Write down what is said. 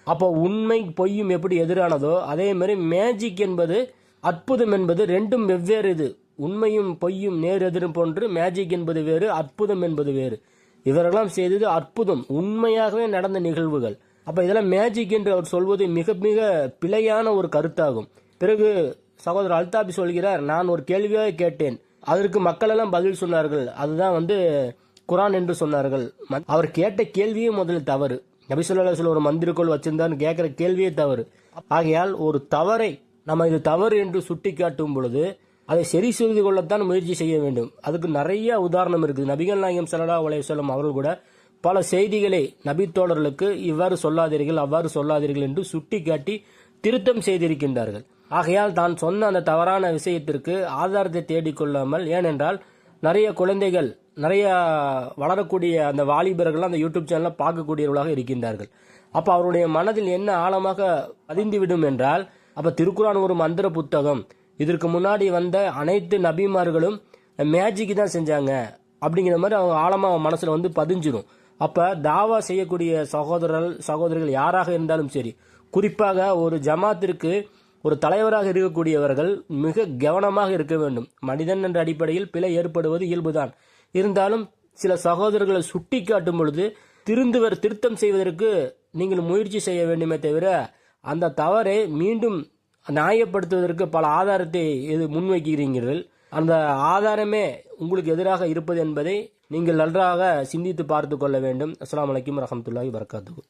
அப்போ உண்மை பொய்யும் எப்படி எதிரானதோ அதே மாதிரி மேஜிக் என்பது அற்புதம் என்பது ரெண்டும் வெவ்வேறு. இது உண்மையும் பொய்யும் நேர் எதிரும் போன்று மேஜிக் என்பது வேறு, அற்புதம் என்பது வேறு. இவரெல்லாம் செய்தது அற்புதம், உண்மையாகவே நடந்த நிகழ்வுகள். அப்ப இதெல்லாம் மேஜிக் என்று அவர் சொல்வது மிக மிக பிழையான ஒரு கருத்தாகும். பிறகு சகோதரர் அல்தாபி சொல்கிறார், நான் ஒரு கேள்வியாக கேட்டேன், அதற்கு மக்கள் எல்லாம் பதில் சொன்னார்கள், அதுதான் குரான் என்று சொன்னார்கள். அவர் கேட்ட கேள்வியே முதலில் தவறு. நபி ஸல்லல்லாஹு அலைஹி வஸல்லம் ஒரு மந்திரக்கோள் வச்சிருந்தான்னு கேட்கிற கேள்வியே தவறு. ஆகையால் ஒரு தவறை நம்ம இது தவறு என்று சுட்டி காட்டும் பொழுது அதை சரி செய்து கொள்ளத்தான் முயற்சி செய்ய வேண்டும். அதுக்கு நிறைய உதாரணம் இருக்குது. நபிகள் நாயகம் ஸல்லல்லாஹு அலைஹி வஸல்லம் அவர்கள் கூட பல செய்திகளை நபித்தோழர்களுக்கு இவ்வாறு சொல்லாதீர்கள் அவ்வாறு சொல்லாதீர்கள் என்று சுட்டி காட்டி திருத்தம் செய்திருக்கின்றார்கள். ஆகையால் தான் சொன்ன அந்த தவறான விஷயத்திற்கு ஆதாரத்தை தேடிக்கொள்ளாமல், ஏனென்றால் நிறைய குழந்தைகள் நிறைய வளரக்கூடிய அந்த வாலிபர்கள் அந்த யூடியூப் சேனலை பார்க்கக்கூடியவர்களாக இருக்கின்றார்கள். அப்போ அவருடைய மனதில் என்ன ஆழமாக பதிந்துவிடும் என்றால், அப்போ திருக்குரான் ஒரு மந்திர புத்தகம், இதற்கு முன்னாடி வந்த அனைத்து நபிமார்களும் மேஜிக் தான் செஞ்சாங்க அப்படிங்கிற மாதிரி அவங்க ஆழமாக மனசில் பதிஞ்சிடும். அப்போ தாவா செய்யக்கூடிய சகோதரர்கள் யாராக இருந்தாலும் சரி, குறிப்பாக ஒரு ஜமாத்திற்கு ஒரு தலைவராக இருக்கக்கூடியவர்கள் மிக கவனமாக இருக்க வேண்டும். மனிதன் என்ற அடிப்படையில் பிழை ஏற்படுவது இயல்புதான். இருந்தாலும் சில சகோதரர்களை சுட்டி காட்டும் பொழுது திருத்தம் செய்வதற்கு நீங்கள் முயற்சி செய்ய வேண்டுமே தவிர அந்த தவறை மீண்டும் நியாயப்படுத்துவதற்கு பல ஆதாரத்தை முன்வைக்கிறீர்கள். அந்த ஆதாரமே உங்களுக்கு எதிராக இருப்பது என்பதை நீங்கள் நன்றாக சிந்தித்து பார்த்து கொள்ள வேண்டும். அஸ்ஸலாமு அலைக்கும் வரஹ்மத்துல்லாஹி வபரகாத்துஹு.